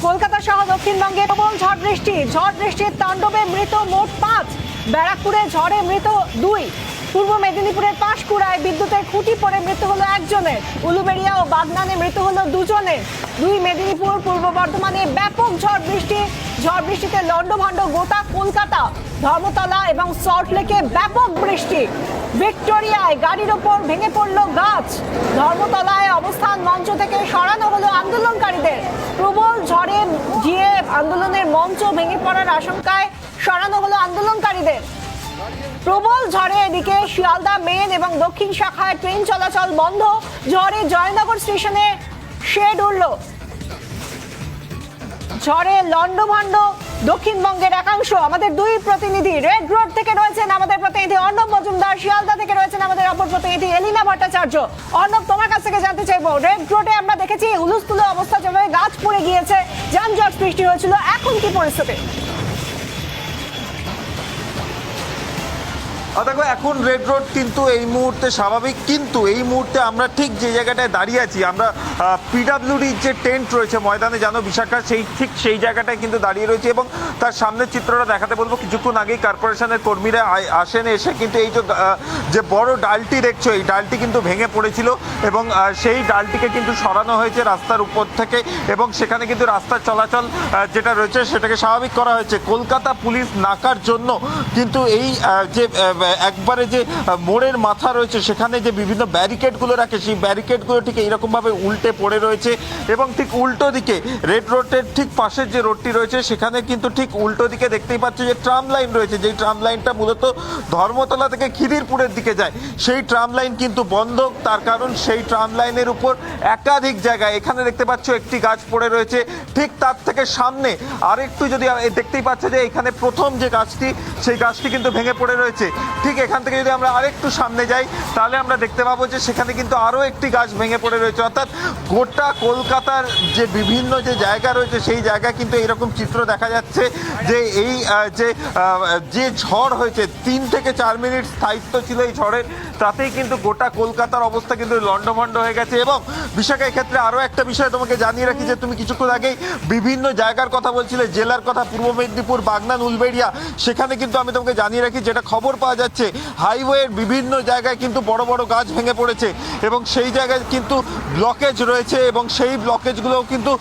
কলকাতা সহ দক্ষিণবঙ্গে প্রবল ঝড় বৃষ্টির তাণ্ডবে মৃত মোট 5। ব্যারাকপুরে ঝড়ে মৃত 2। পূর্ব মেদিনীপুরের পাঁশকুড়ায় বিদ্যুতের খুঁটি পড়ে মৃত্যু হলো 1 জনের। উলুবেড়িয়া ও বাগনানে মৃত্যু হলো 2 জনের। 2 মেদিনীপুর পূর্ব বর্ধমানে ব্যাপক ঝড় বৃষ্টিতে লন্ডভন্ড গোটা কলকাতা। ধর্মতলা এবং সল্টলেকে ব্যাপক বৃষ্টি। ভিক্টোরিয়ায় গাড়ির ওপর ভেঙে পড়ল গাছ। ধর্মতলায় অবস্থান মঞ্চ থেকে সরানো হলো আন্দোলনকারীদের। প্রবল ঝড়ে গিয়ে আন্দোলনের মঞ্চ ভেঙে পড়ার আশঙ্কায় সরানো হলো আন্দোলনকারীদের। প্রবল ঝড়ে এদিকে শিয়ালদা মেন এবং দক্ষিণ শাখায় ট্রেন চলাচল বন্ধ। ঝড়ে জয়নগর স্টেশনে শেড উড়ল। ঝড়ে লন্ডভন্ড দক্ষিণবঙ্গের একাংশ। আমাদের 2 প্রতিনিধি রেড রোড থেকে রয়েছেন আমাদের প্রতিনিধি অর্ণব মজুমদার, শিয়ালদা থেকে রয়েছেন আমাদের অপর প্রতিনিধি এলিনা ভট্টাচার্য। অর্ণব, তোমার কাছ থেকে জানতে চাইবো, রেড রোডে আমরা দেখেছি হুলস্থুল অবস্থা, যেভাবে গাছ পড়ে গিয়েছে, যানজট সৃষ্টি হয়েছিল, এখন কি পরিস্থিতি? দেখো, এখন রেড রোড কিন্তু এই মুহূর্তে স্বাভাবিক, কিন্তু এই মুহূর্তে আমরা ঠিক যে জায়গাটায় দাঁড়িয়ে আছি, আমরা পিডাব্লিউডির যে টেন্ট রয়েছে ময়দানে জানো বিশাখা, ঠিক সেই জায়গাটায় কিন্তু দাঁড়িয়ে রয়েছে এবং তার সামনের চিত্রটা দেখাতে বলবো। কিছুক্ষণ আগেই কর্পোরেশনের কর্মীরা আসেন, এসে কিন্তু এই যে বড় ডালটি দেখছো, এই ডালটি কিন্তু ভেঙে পড়েছিল এবং সেই ডালটিকে কিন্তু সরানো হয়েছে রাস্তার উপর থেকে এবং সেখানে কিন্তু রাস্তার চলাচল যেটা রয়েছে সেটাকে স্বাভাবিক করা হয়েছে। কলকাতা পুলিশ নাকার জন্য কিন্তু এই যে একবারে যে মোড়ের মাথা রয়েছে সেখানে যে বিভিন্ন ব্যারিকেডগুলো রাখে, সেই ব্যারিকেডগুলো ঠিক এইরকমভাবে উল্টে পড়ে রয়েছে এবং ঠিক উল্টো দিকে রেড রোডের ঠিক পাশের যে রোডটি রয়েছে সেখানে কিন্তু ঠিক উল্টো দিকে দেখতেই পাচ্ছ যে ট্রাম লাইন রয়েছে, যেই ট্রাম লাইনটা মূলত ধর্মতলা থেকে খিদিরপুরের দিকে যায়, সেই ট্রাম লাইন কিন্তু বন্ধ। তার কারণ সেই ট্রাম লাইনের উপর একাধিক জায়গায়, এখানে দেখতে পাচ্ছ একটি গাছ পড়ে রয়েছে, ঠিক তার থেকে সামনে আরেকটু যদি দেখতেই পাচ্ছ যে এখানে প্রথম যে গাছটি, সেই গাছটি কিন্তু ভেঙে পড়ে রয়েছে। ঠিক এখান থেকে যদি আমরা আরেকটু সামনে যাই তাহলে আমরা দেখতে পাবো যে সেখানে কিন্তু আরও একটি গাছ ভেঙে পড়ে রয়েছে। অর্থাৎ গোটা কলকাতার যে বিভিন্ন যে জায়গা রয়েছে সেই জায়গায় কিন্তু এইরকম চিত্র দেখা যাচ্ছে যে এই যে ঝড় হয়েছে, 3 থেকে 4 মিনিট স্থায়িত্ব ছিল এই ঝড়ের, তাতেই কিন্তু গোটা কলকাতার অবস্থা কিন্তু লন্ডভন্ড হয়ে গেছে। এবং বিশাখা, এক্ষেত্রে আরও একটা বিষয় তোমাকে জানিয়ে রাখি যে তুমি কিছুক্ষণ আগেই বিভিন্ন জায়গার কথা বলছিলে, জেলার কথা, পূর্ব মেদিনীপুর, বাগনান, উলবেড়িয়া, সেখানে কিন্তু আমি তোমাকে জানিয়ে রাখি যেটা খবর পাওয়া যাচ্ছে, হাইওয়ের বিভিন্ন জায়গায় কিন্তু বড় বড় গাছ ভেঙে পড়েছে এবং সেই জায়গায় কিন্তু ব্লকেজ রয়েছে এবং সেই ব্লকেজগুলোও কিন্তু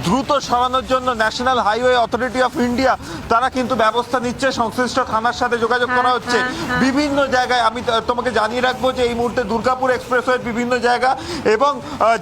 দ্রুত সরানোর জন্য national highway authority of India তারা কিন্তু ব্যবস্থা নিচ্ছে। সংশ্লিষ্ট থানার সাথে যোগাযোগ করা হচ্ছে বিভিন্ন জায়গায়। আমি তোমাকে জানিয়ে রাখবো যে এই মুহূর্তে দুর্গাপুর এক্সপ্রেসওয়ের বিভিন্ন জায়গা এবং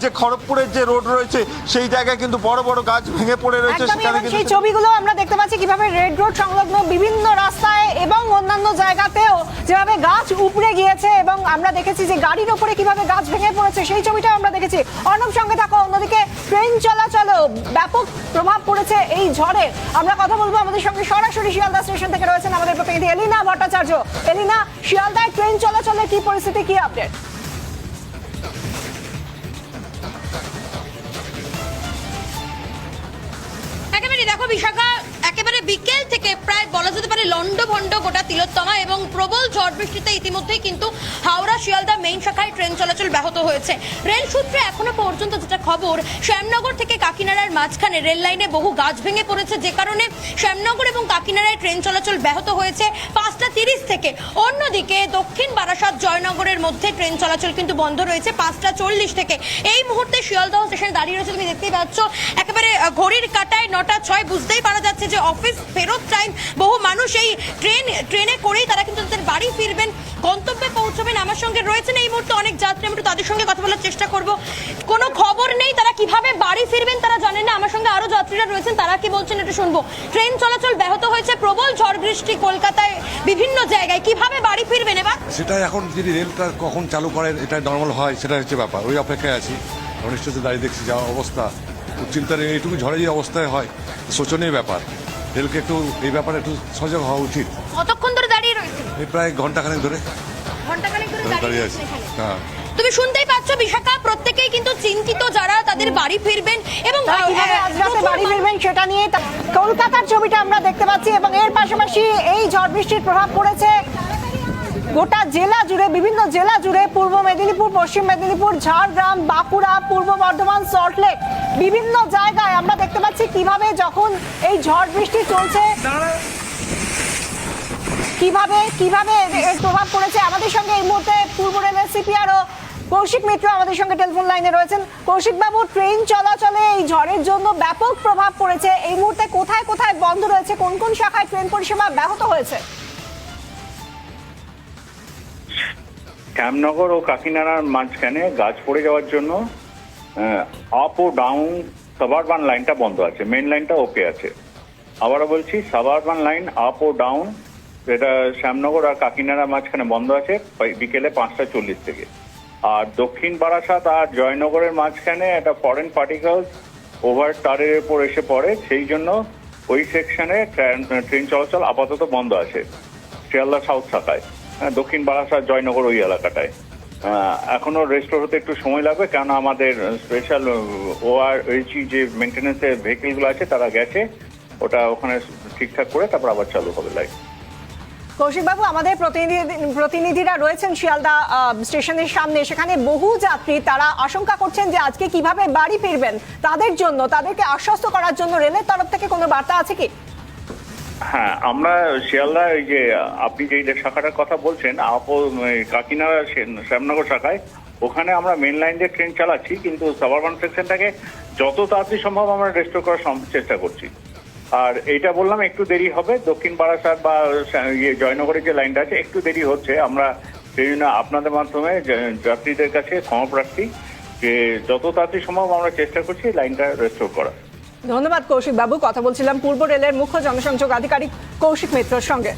যে খড়গপুরের যে রোড রয়েছে সেই জায়গায় কিন্তু বড় বড় গাছ ভেঙে পড়ে রয়েছে। সেখানে সেই ছবিগুলো আমরা দেখতে পাচ্ছি কিভাবে রেড রোড সংলগ্ন বিভিন্ন রাস্তায় এবং অন্যান্য জায়গাতেও যেভাবে গাছ উপড়ে গিয়েছে এবং আমরা দেখেছি যে গাড়ির উপরে কিভাবে গাছ ভেঙে পড়েছে, সেই ছবিটাও আমরা দেখেছি। অর্ণব, সঙ্গে থাকো। অন্যদিকে ট্রেন চলাচলেও ব্যাপক প্রভাব পড়েছে এই ঝড়ে। আমরা কথা বলবো, আমাদের সঙ্গে সরাসরি শিয়ালদা স্টেশন থেকে রয়েছেন আমাদের প্রতিনিধি এলিনা ভট্টাচার্য। এলিনা, শিয়ালদায় ট্রেন চলাচলের কি পরিস্থিতি, কি আপডেট? দেখো বিশাখা, একেবারে বিকেল থেকে প্রায় বলা যেতে পারে লন্ডভন্ড গোটা তিলোত্তমা এবং প্রবল ঝড় বৃষ্টিতে ইতিমধ্যেই কিন্তু হাওড়া শিয়ালদা মেইন শাখায় ট্রেন চলাচল ব্যাহত হয়েছে। রেল সূত্রে এখনো পর্যন্ত যেটা খবর, শ্যামনগর থেকে কাকিনাড়ার মাঝখানে রেল লাইনে বহু গাছ ভেঙে পড়েছে, যে কারণে শ্যামনগর এবং কাকিনাড়ায় ট্রেন চলাচল ব্যাহত হয়েছে 5টা 30 থেকে। অন্যদিকে দক্ষিণ বারাসাত জয়নগরের মধ্যে ট্রেন চলাচল কিন্তু বন্ধ রয়েছে 5টা 40 থেকে। এই মুহূর্তে শিয়ালদহ স্টেশনে দাঁড়িয়ে রয়েছে, তুমি দেখতেই পাচ্ছ একেবারে ঘড়ির কাঁটায় 9টা 6। বুঝতেই পারা যাচ্ছে যে অফিস ফেরত টাইম। বহু মানুষ এই ট্রেনে করেই তারা কিন্তু তাদের বাড়ি ফিরবেন, গন্তব্যে পৌঁছবেন। আমার সঙ্গে রয়েছেন এই মুহূর্তে অনেক যাত্রী, আমি তাদের সঙ্গে কথা বলার চেষ্টা করব। কোনো খবর নেই তারা কিভাবে বাড়ি ফিরবেন, তারা জানেন না। আমার সঙ্গে আরো যাত্রীরা রয়েছেন, তারা কি বলছেন একটু শুনবো। ট্রেন চলাচল ব্যাহত হয়েছে, প্রবল ঝড় বৃষ্টি কলকাতায় বিভিন্ন জায়গায়, কিভাবে বাড়ি ফিরবেন এবার? সেটা এখন যদি রেলটা কখন চালু করেন, এটা নর্মাল হয়, সেটা হচ্ছে ব্যাপার। ওই অপেক্ষায় আছি, অনিশ্চয়তা দাঁড়িয়ে দেখছি যা অবস্থা, চিন্তার এইটুকু ঝড়ে যে অবস্থায় হয়, শোচনীয় ব্যাপার। রেলকে একটু এই ব্যাপারে একটু সজাগ হওয়া উচিত। কতক্ষণ ধরে দাঁড়িয়ে রয়েছে? এই প্রায় ঘন্টাখানেক ধরে দাঁড়িয়ে আছি। হ্যাঁ, তুমি শুনতেই পাচ্ছ বিশাখা, প্রত্যেকেই কিন্তু চিন্তিত যারা তাদের বাড়ি ফিরবেন এবং কিভাবে আজ রাতে বাড়ি ফিরবেন সেটা নিয়ে কলকাতার ছবিটা আমরা দেখতে পাচ্ছি। এবং এর পাশাপাশি এই ঝড় বৃষ্টির প্রভাব পড়েছে গোটা জেলা জুড়ে, বিভিন্ন জেলা জুড়ে, পূর্ব মেদিনীপুর, পশ্চিম মেদিনীপুর, ঝাড়গ্রাম, বাঁকুড়া, পূর্ব বর্ধমান, সল্টলেক, বিভিন্ন জায়গায় আমরা দেখতে পাচ্ছি কিভাবে যখন এই ঝড় বৃষ্টি চলছে কিভাবে কিভাবে এর প্রভাব পড়েছে? আমাদের সঙ্গে এই মুহূর্তে পূর্ব রেলের সিপিআর ও কৌশিক মিত্র আমাদের সঙ্গে টেলিফোন লাইনে রয়েছেন। কৌশিক বাবু, ট্রেন চলাচলে এই ঝড়ের জন্য ব্যাপক প্রভাব পড়েছে। এই মুহূর্তে কোথায় কোথায় বন্ধ রয়েছে, কোন কোন শাখায় ট্রেন পরিষেবা ব্যাহত হয়েছে? শ্যামনগর ও কাকিনাড়ার মাঝখানে গাছ পড়ে যাওয়ার জন্য আপ ও ডাউন সাবারবান লাইনটা বন্ধ আছে, মেন লাইনটা ওকে আছে। আবারও বলছি, সাবারবান লাইন আপ ও ডাউন যেটা শ্যামনগর আর কাকিনাড়ার মাঝখানে বন্ধ আছে বিকেলে 5:40 থেকে। আর দক্ষিণ বারাসাত আর জয়নগরের মাঝখানে একটা ফরেন পার্টিকেলস ওভার টারের উপর এসে পড়ে, সেই জন্য ওই সেকশনে ট্রেন চলাচল আপাতত বন্ধ আছে শিয়ালদা সাউথ শাখায়, দক্ষিণ বারাসাত জয়নগর ওই এলাকাটায়। এখনো রেস্টোর হতে একটু সময় লাগবে, কেন আমাদের স্পেশাল ওআরএইচই যে মেনটেন্যান্সের ভেহিকেলগুলো আছে তারা গেছে, ওটা ওখানে ঠিকঠাক করে তারপর আবার চালু হবে লাইন। কৌশিক বাবু, আমাদের প্রতিনিধিরা রয়েছেন শিয়ালদা স্টেশনের সামনে, সেখানে বহু যাত্রী তারা আশঙ্কা করছেন যে আজকে কিভাবে বাড়ি ফিরবেন। তাদের জন্য, তাদেরকে আশ্বস্ত করার জন্য রেলের তরফ থেকে কোনো বার্তা আছে কি? হ্যাঁ, আমরা শিয়ালদা এই যে আপনি যে শাখাটার কথা বলছেন কাকিনাড়া শ্যামনগর শাখায়, ওখানে আমরা মেন লাইন দিয়ে ট্রেন চালাচ্ছি, কিন্তু সাবারবান সেকশনটাকে যত তাড়াতাড়ি সম্ভব আমরা রেস্টোর করার চেষ্টা করছি। আর এইটা বললাম একটু দেরি হবে, দক্ষিণ বারাসাত বা জয়নগরের যে লাইনটা আছে একটু দেরি হচ্ছে। আমরা সেই জন্য আপনাদের মাধ্যমে যাত্রীদের কাছে ক্ষমা প্রার্থী যে যত তাড়াতাড়ি সম্ভব আমরা চেষ্টা করছি লাইনটা রেস্টোর করা। ধন্যবাদ কৌশিক বাবু। কথা বলছিলাম পূর্ব রেলের মুখ্য জনসংযোগ আধিকারিক কৌশিক মিত্রর সঙ্গে।